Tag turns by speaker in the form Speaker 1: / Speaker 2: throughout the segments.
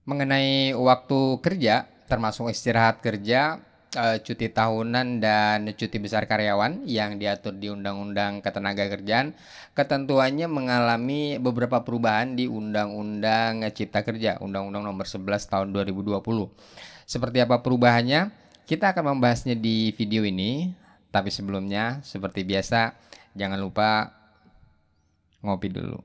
Speaker 1: Mengenai waktu kerja, termasuk istirahat kerja, cuti tahunan dan cuti besar karyawan yang diatur di Undang-Undang Ketenagakerjaan, ketentuannya mengalami beberapa perubahan di Undang-Undang Cipta Kerja, Undang-Undang Nomor 11 Tahun 2020. Seperti apa perubahannya? Kita akan membahasnya di video ini, tapi sebelumnya seperti biasa jangan lupa ngopi dulu.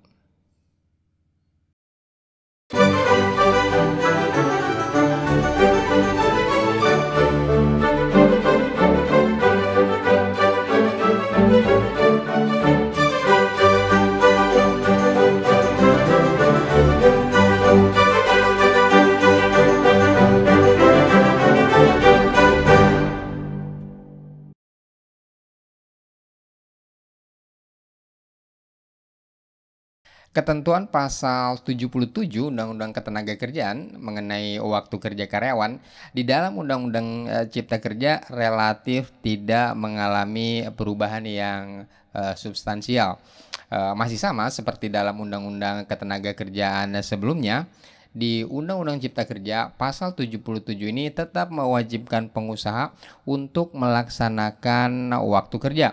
Speaker 1: Ketentuan pasal 77 Undang-Undang Ketenagakerjaan mengenai waktu kerja karyawan di dalam Undang-Undang Cipta Kerja relatif tidak mengalami perubahan yang substansial. Masih sama seperti dalam Undang-Undang Ketenagakerjaan sebelumnya. Di Undang-Undang Cipta Kerja pasal 77 ini tetap mewajibkan pengusaha untuk melaksanakan waktu kerja.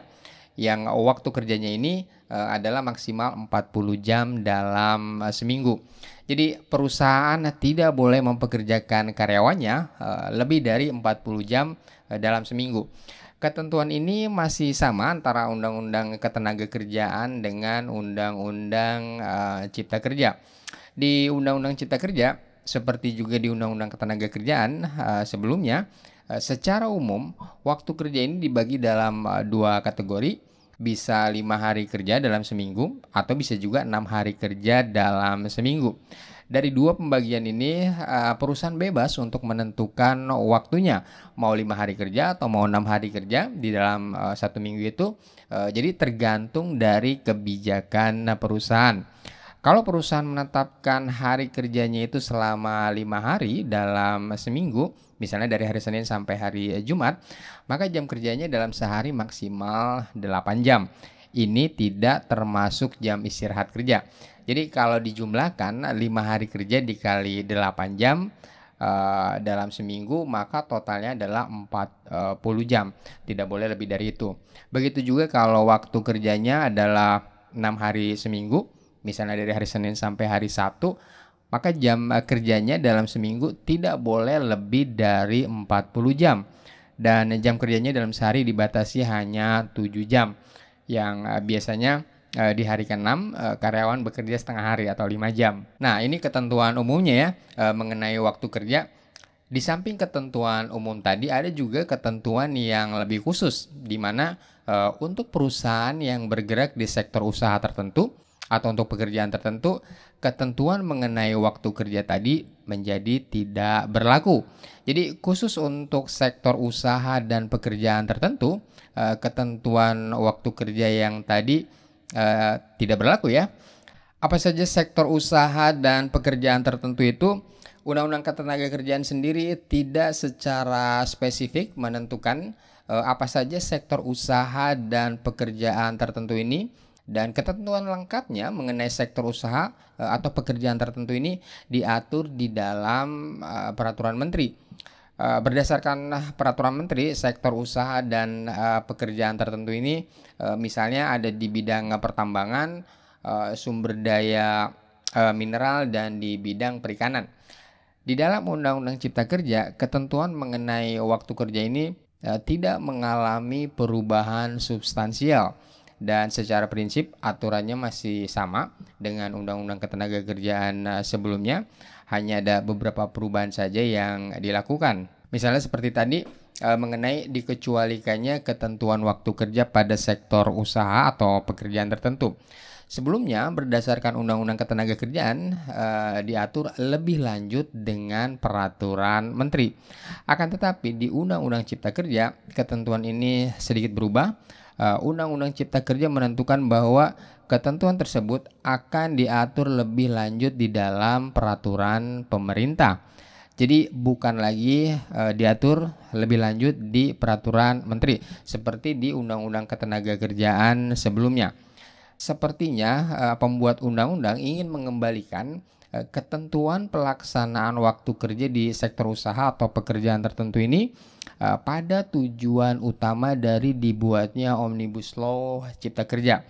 Speaker 1: Yang waktu kerjanya ini adalah maksimal 40 jam dalam seminggu. Jadi perusahaan tidak boleh mempekerjakan karyawannya lebih dari 40 jam dalam seminggu. Ketentuan ini masih sama antara Undang-Undang Ketenagakerjaan dengan Undang-Undang Cipta Kerja. Di Undang-Undang Cipta Kerja, seperti juga di Undang-Undang Ketenagakerjaan sebelumnya, secara umum waktu kerja ini dibagi dalam dua kategori, bisa 5 hari kerja dalam seminggu atau bisa juga 6 hari kerja dalam seminggu. Dari dua pembagian ini perusahaan bebas untuk menentukan waktunya, mau 5 hari kerja atau mau 6 hari kerja di dalam satu minggu itu. Jadi tergantung dari kebijakan perusahaan. Kalau perusahaan menetapkan hari kerjanya itu selama 5 hari dalam seminggu, misalnya dari hari Senin sampai hari Jumat, maka jam kerjanya dalam sehari maksimal 8 jam. Ini tidak termasuk jam istirahat kerja. Jadi kalau dijumlahkan 5 hari kerja dikali 8 jam dalam seminggu, maka totalnya adalah 40 jam. Tidak boleh lebih dari itu. Begitu juga kalau waktu kerjanya adalah 6 hari seminggu, misalnya dari hari Senin sampai hari Sabtu, maka jam kerjanya dalam seminggu tidak boleh lebih dari 40 jam. Dan jam kerjanya dalam sehari dibatasi hanya 7 jam. Yang biasanya di hari ke-6 karyawan bekerja setengah hari atau 5 jam. Nah, ini ketentuan umumnya ya mengenai waktu kerja. Di samping ketentuan umum tadi ada juga ketentuan yang lebih khusus, di mana untuk perusahaan yang bergerak di sektor usaha tertentu atau untuk pekerjaan tertentu, ketentuan mengenai waktu kerja tadi menjadi tidak berlaku. Jadi khusus untuk sektor usaha dan pekerjaan tertentu, ketentuan waktu kerja yang tadi tidak berlaku ya. Apa saja sektor usaha dan pekerjaan tertentu itu? Undang-Undang Ketenagakerjaan sendiri tidak secara spesifik menentukan apa saja sektor usaha dan pekerjaan tertentu ini. Dan ketentuan lengkapnya mengenai sektor usaha atau pekerjaan tertentu ini diatur di dalam peraturan menteri. Berdasarkan peraturan menteri, sektor usaha dan pekerjaan tertentu ini misalnya ada di bidang pertambangan, sumber daya mineral, dan di bidang perikanan. Di dalam Undang-Undang Cipta Kerja, ketentuan mengenai waktu kerja ini tidak mengalami perubahan substansial. Dan secara prinsip aturannya masih sama dengan Undang-Undang Ketenagakerjaan sebelumnya, hanya ada beberapa perubahan saja yang dilakukan. Misalnya seperti tadi mengenai dikecualikannya ketentuan waktu kerja pada sektor usaha atau pekerjaan tertentu. Sebelumnya berdasarkan Undang-Undang Ketenagakerjaan diatur lebih lanjut dengan peraturan menteri. Akan tetapi di Undang-Undang Cipta Kerja ketentuan ini sedikit berubah. Undang-Undang Cipta Kerja menentukan bahwa ketentuan tersebut akan diatur lebih lanjut di dalam peraturan pemerintah. Jadi bukan lagi diatur lebih lanjut di peraturan menteri seperti di Undang-Undang Ketenagakerjaan sebelumnya. Sepertinya pembuat undang-undang ingin mengembalikan Ketentuan pelaksanaan waktu kerja di sektor usaha atau pekerjaan tertentu ini pada tujuan utama dari dibuatnya Omnibus Law Cipta Kerja,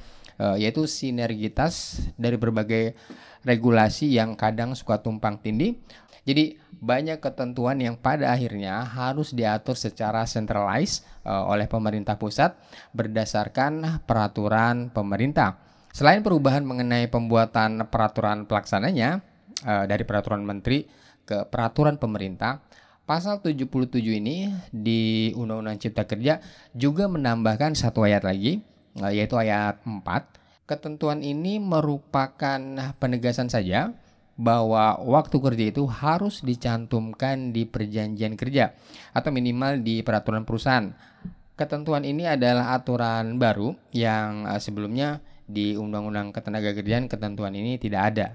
Speaker 1: yaitu sinergitas dari berbagai regulasi yang kadang suka tumpang tindih. Jadi banyak ketentuan yang pada akhirnya harus diatur secara centralized oleh pemerintah pusat berdasarkan peraturan pemerintah. Selain perubahan mengenai pembuatan peraturan pelaksananya dari peraturan menteri ke peraturan pemerintah, pasal 77 ini di Undang-Undang Cipta Kerja juga menambahkan satu ayat lagi, yaitu ayat 4. Ketentuan ini merupakan penegasan saja bahwa waktu kerja itu harus dicantumkan di perjanjian kerja atau minimal di peraturan perusahaan. Ketentuan ini adalah aturan baru yang sebelumnya di Undang-Undang Ketenagakerjaan ketentuan ini tidak ada.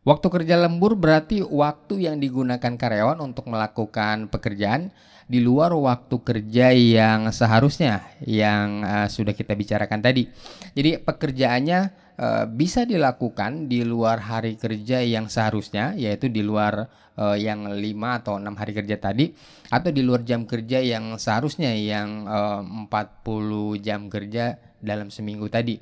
Speaker 1: Waktu kerja lembur berarti waktu yang digunakan karyawan untuk melakukan pekerjaan di luar waktu kerja yang seharusnya yang sudah kita bicarakan tadi. Jadi pekerjaannya bisa dilakukan di luar hari kerja yang seharusnya, yaitu di luar yang 5 atau 6 hari kerja tadi, atau di luar jam kerja yang seharusnya yang 40 jam kerja dalam seminggu tadi.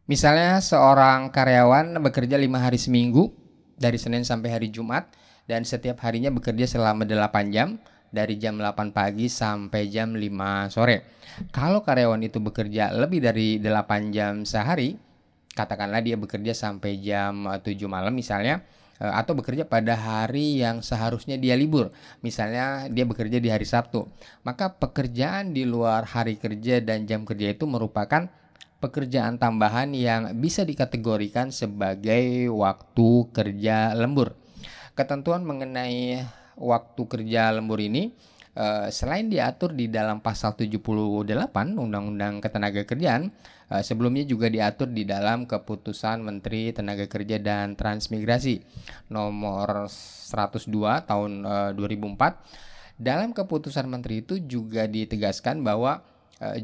Speaker 1: Misalnya seorang karyawan bekerja 5 hari seminggu dari Senin sampai hari Jumat dan setiap harinya bekerja selama 8 jam dari jam 8 pagi sampai jam 5 sore. Kalau karyawan itu bekerja lebih dari 8 jam sehari, katakanlah dia bekerja sampai jam 7 malam misalnya, atau bekerja pada hari yang seharusnya dia libur, misalnya dia bekerja di hari Sabtu, maka pekerjaan di luar hari kerja dan jam kerja itu merupakan pekerjaan tambahan yang bisa dikategorikan sebagai waktu kerja lembur. Ketentuan mengenai waktu kerja lembur ini selain diatur di dalam pasal 78 Undang-Undang Ketenagakerjaan, sebelumnya juga diatur di dalam Keputusan Menteri Tenaga Kerja dan Transmigrasi nomor 102 tahun 2004. Dalam keputusan menteri itu juga ditegaskan bahwa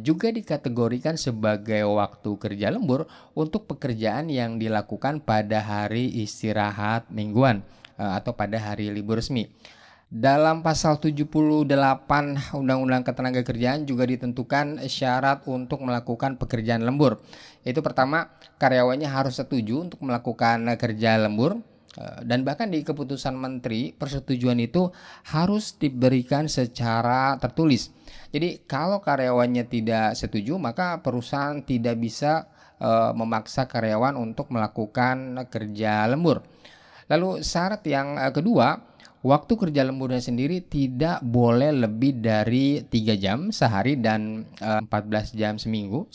Speaker 1: juga dikategorikan sebagai waktu kerja lembur untuk pekerjaan yang dilakukan pada hari istirahat mingguan atau pada hari libur resmi. Dalam pasal 78 Undang-Undang Ketenagakerjaan juga ditentukan syarat untuk melakukan pekerjaan lembur. Itu pertama, karyawannya harus setuju untuk melakukan kerja lembur. Dan bahkan di keputusan menteri, persetujuan itu harus diberikan secara tertulis. Jadi kalau karyawannya tidak setuju, maka perusahaan tidak bisa memaksa karyawan untuk melakukan kerja lembur. Lalu syarat yang kedua, waktu kerja lemburnya sendiri tidak boleh lebih dari 3 jam sehari dan 14 jam seminggu.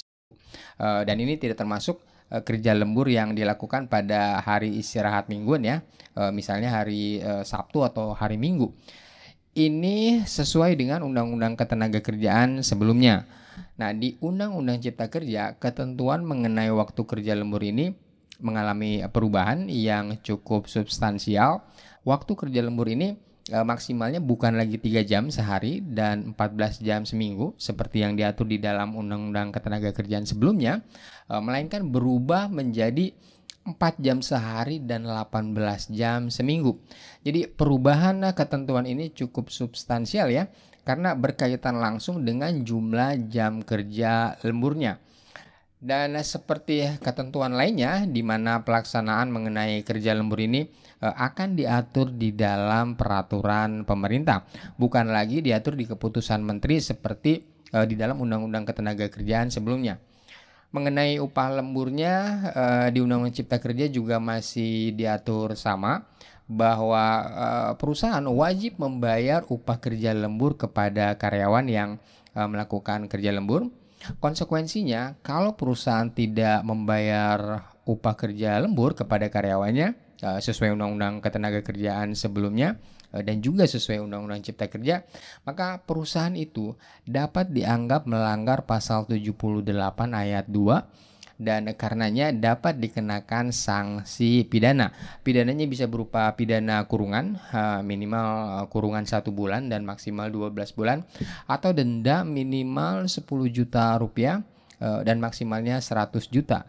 Speaker 1: Dan ini tidak termasuk kerja lembur yang dilakukan pada hari istirahat mingguan ya, misalnya hari Sabtu atau hari Minggu. Ini sesuai dengan Undang-Undang Ketenagakerjaan sebelumnya. Nah, di Undang-Undang Cipta Kerja, ketentuan mengenai waktu kerja lembur ini mengalami perubahan yang cukup substansial. Waktu kerja lembur ini maksimalnya bukan lagi 3 jam sehari dan 14 jam seminggu seperti yang diatur di dalam Undang-Undang Ketenagakerjaan sebelumnya, melainkan berubah menjadi 4 jam sehari dan 18 jam seminggu. Jadi perubahan ketentuan ini cukup substansial ya, karena berkaitan langsung dengan jumlah jam kerja lemburnya. Dan seperti ketentuan lainnya di mana pelaksanaan mengenai kerja lembur ini akan diatur di dalam peraturan pemerintah, bukan lagi diatur di keputusan menteri seperti di dalam Undang-Undang Ketenagakerjaan sebelumnya. Mengenai upah lemburnya di Undang-Undang Cipta Kerja juga masih diatur sama, bahwa perusahaan wajib membayar upah kerja lembur kepada karyawan yang melakukan kerja lembur. Konsekuensinya, kalau perusahaan tidak membayar upah kerja lembur kepada karyawannya sesuai Undang-Undang Ketenagakerjaan sebelumnya dan juga sesuai Undang-Undang Cipta Kerja, maka perusahaan itu dapat dianggap melanggar pasal 78 ayat 2 dan karenanya dapat dikenakan sanksi pidana. Pidananya bisa berupa pidana kurungan minimal kurungan 1 bulan dan maksimal 12 bulan, atau denda minimal 10 juta rupiah dan maksimalnya 100 juta.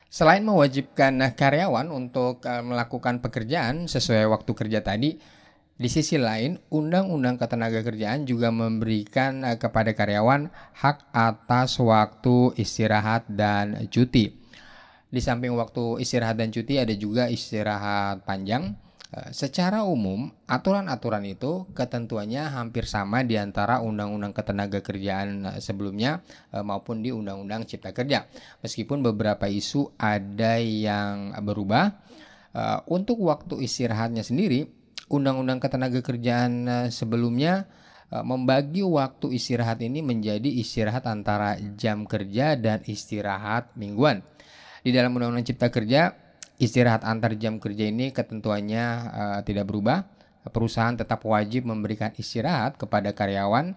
Speaker 1: Selain mewajibkan karyawan untuk melakukan pekerjaan sesuai waktu kerja tadi, di sisi lain Undang-Undang Ketenagakerjaan juga memberikan kepada karyawan hak atas waktu istirahat dan cuti. Di samping waktu istirahat dan cuti ada juga istirahat panjang. Secara umum, aturan-aturan itu ketentuannya hampir sama di antara Undang-Undang Ketenagakerjaan sebelumnya maupun di Undang-Undang Cipta Kerja. Meskipun beberapa isu ada yang berubah. Untuk waktu istirahatnya sendiri, Undang-Undang Ketenagakerjaan sebelumnya membagi waktu istirahat ini menjadi istirahat antara jam kerja dan istirahat mingguan. Di dalam Undang-Undang Cipta Kerja, istirahat antar jam kerja ini ketentuannya tidak berubah. Perusahaan tetap wajib memberikan istirahat kepada karyawan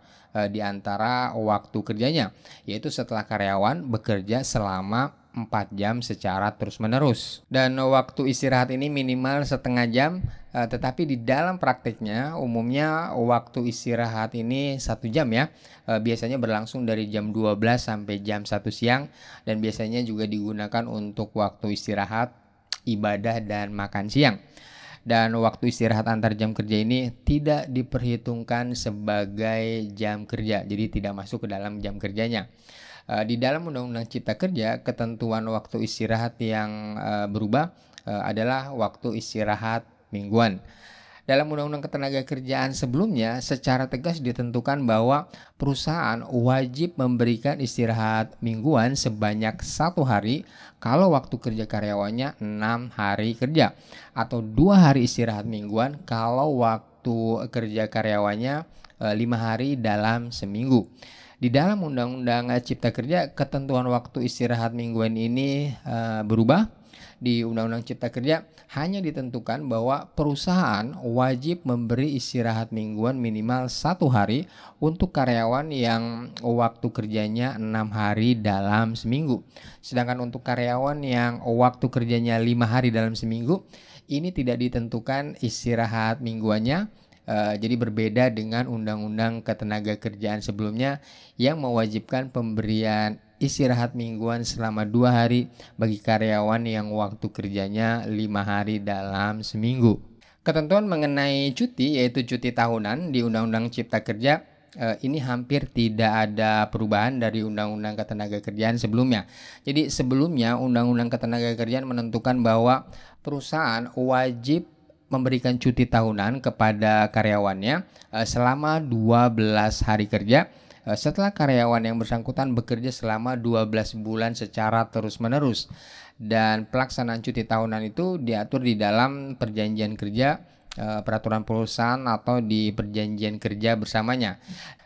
Speaker 1: di antara waktu kerjanya, yaitu setelah karyawan bekerja selama 4 jam secara terus-menerus. Dan waktu istirahat ini minimal setengah jam, tetapi di dalam praktiknya umumnya waktu istirahat ini 1 jam ya. Biasanya berlangsung dari jam 12 sampai jam 1 siang dan biasanya juga digunakan untuk waktu istirahat, ibadah dan makan siang. Dan waktu istirahat antar jam kerja ini tidak diperhitungkan sebagai jam kerja, jadi tidak masuk ke dalam jam kerjanya. Di dalam Undang-Undang Cipta Kerja, ketentuan waktu istirahat yang berubah adalah waktu istirahat mingguan. Dalam Undang-Undang Ketenagakerjaan sebelumnya, secara tegas ditentukan bahwa perusahaan wajib memberikan istirahat mingguan sebanyak 1 hari kalau waktu kerja karyawannya 6 hari kerja, atau 2 hari istirahat mingguan kalau waktu kerja karyawannya 5 hari dalam seminggu. Di dalam Undang-Undang Cipta Kerja, ketentuan waktu istirahat mingguan ini berubah. Di Undang-Undang Cipta Kerja hanya ditentukan bahwa perusahaan wajib memberi istirahat mingguan minimal 1 hari untuk karyawan yang waktu kerjanya 6 hari dalam seminggu. Sedangkan untuk karyawan yang waktu kerjanya 5 hari dalam seminggu, ini tidak ditentukan istirahat mingguannya. Jadi berbeda dengan Undang-Undang Ketenagakerjaan sebelumnya yang mewajibkan pemberian istirahat mingguan selama 2 hari bagi karyawan yang waktu kerjanya 5 hari dalam seminggu. Ketentuan mengenai cuti, yaitu cuti tahunan di Undang-Undang Cipta Kerja, ini hampir tidak ada perubahan dari Undang-Undang Ketenagakerjaan sebelumnya. Jadi sebelumnya Undang-Undang Ketenagakerjaan menentukan bahwa perusahaan wajib memberikan cuti tahunan kepada karyawannya selama 12 hari kerja setelah karyawan yang bersangkutan bekerja selama 12 bulan secara terus-menerus. Dan pelaksanaan cuti tahunan itu diatur di dalam perjanjian kerja, peraturan perusahaan atau di perjanjian kerja bersamanya.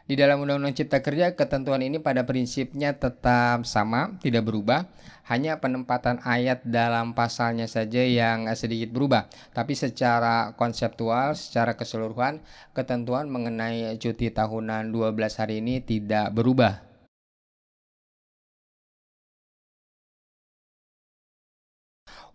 Speaker 1: Di dalam Undang-Undang Cipta Kerja, ketentuan ini pada prinsipnya tetap sama, tidak berubah. Hanya penempatan ayat dalam pasalnya saja yang sedikit berubah. Tapi secara konseptual, secara keseluruhan, ketentuan mengenai cuti tahunan 12 hari ini tidak berubah.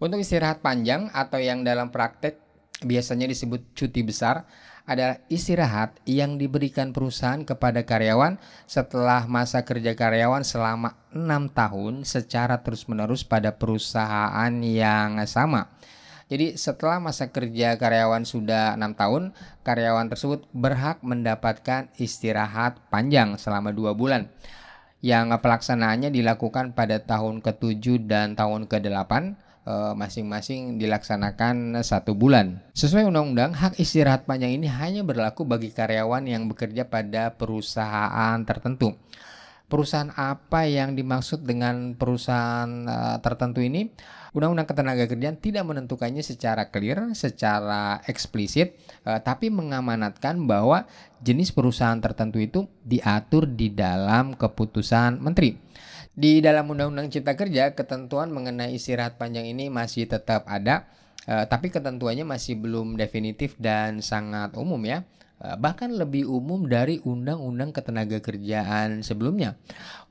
Speaker 1: Untuk istirahat panjang atau yang dalam praktek biasanya disebut cuti besar adalah istirahat yang diberikan perusahaan kepada karyawan setelah masa kerja karyawan selama 6 tahun secara terus-menerus pada perusahaan yang sama. Jadi setelah masa kerja karyawan sudah 6 tahun, karyawan tersebut berhak mendapatkan istirahat panjang selama 2 bulan. Yang pelaksanaannya dilakukan pada tahun ke-7 dan tahun ke-8, masing-masing dilaksanakan 1 bulan. Sesuai undang-undang, hak istirahat panjang ini hanya berlaku bagi karyawan yang bekerja pada perusahaan tertentu. Perusahaan apa yang dimaksud dengan perusahaan tertentu ini? Undang-Undang Ketenagakerjaan tidak menentukannya secara clear, secara eksplisit, tapi mengamanatkan bahwa jenis perusahaan tertentu itu diatur di dalam keputusan menteri. Di dalam Undang-Undang Cipta Kerja, ketentuan mengenai istirahat panjang ini masih tetap ada, tapi ketentuannya masih belum definitif dan sangat umum ya. Bahkan lebih umum dari Undang-Undang Ketenagakerjaan sebelumnya.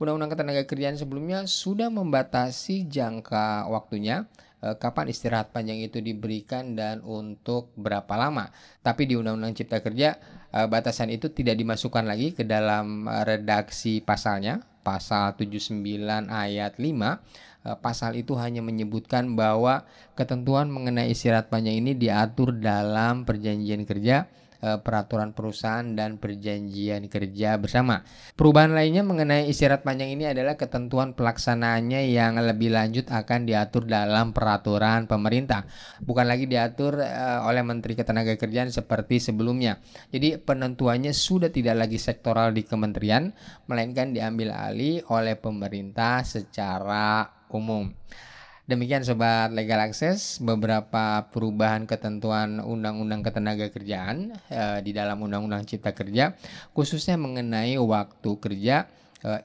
Speaker 1: Undang-Undang Ketenagakerjaan sebelumnya sudah membatasi jangka waktunya, kapan istirahat panjang itu diberikan dan untuk berapa lama. Tapi di Undang-Undang Cipta Kerja batasan itu tidak dimasukkan lagi ke dalam redaksi pasalnya, pasal 79 ayat 5. Pasal itu hanya menyebutkan bahwa ketentuan mengenai istirahat panjang ini diatur dalam perjanjian kerja, peraturan perusahaan dan perjanjian kerja bersama. Perubahan lainnya mengenai istirahat panjang ini adalah ketentuan pelaksanaannya yang lebih lanjut akan diatur dalam peraturan pemerintah, bukan lagi diatur oleh Menteri Ketenagakerjaan seperti sebelumnya. Jadi penentuannya sudah tidak lagi sektoral di kementerian, melainkan diambil alih oleh pemerintah secara umum. Demikian Sobat Legal Access, beberapa perubahan ketentuan Undang-Undang Ketenagakerjaan di dalam Undang-Undang Cipta Kerja, khususnya mengenai waktu kerja,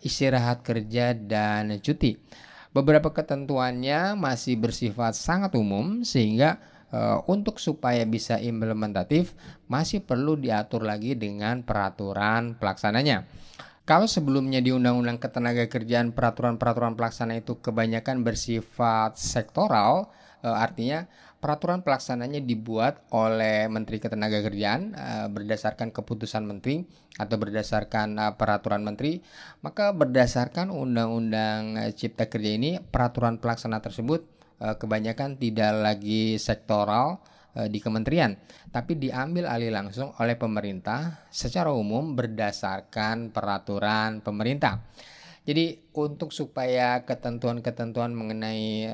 Speaker 1: istirahat kerja, dan cuti. Beberapa ketentuannya masih bersifat sangat umum, sehingga untuk supaya bisa implementatif masih perlu diatur lagi dengan peraturan pelaksananya. Kalau sebelumnya di Undang-Undang Ketenagakerjaan peraturan-peraturan pelaksana itu kebanyakan bersifat sektoral, artinya peraturan pelaksananya dibuat oleh Menteri Ketenagakerjaan berdasarkan keputusan menteri atau berdasarkan peraturan menteri, maka berdasarkan Undang-Undang Cipta Kerja ini peraturan pelaksana tersebut kebanyakan tidak lagi sektoral di kementerian, tapi diambil alih langsung oleh pemerintah secara umum berdasarkan peraturan pemerintah. Jadi untuk supaya ketentuan-ketentuan mengenai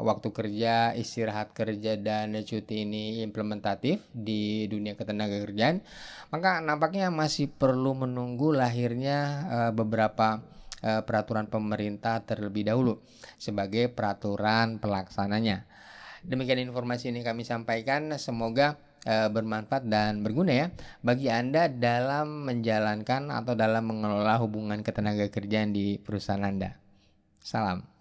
Speaker 1: waktu kerja, istirahat kerja, dan cuti ini implementatif di dunia ketenagakerjaan, maka nampaknya masih perlu menunggu lahirnya beberapa peraturan pemerintah terlebih dahulu sebagai peraturan pelaksananya. Demikian informasi ini kami sampaikan, semoga bermanfaat dan berguna ya bagi Anda dalam menjalankan atau dalam mengelola hubungan ketenagakerjaan di perusahaan Anda. Salam.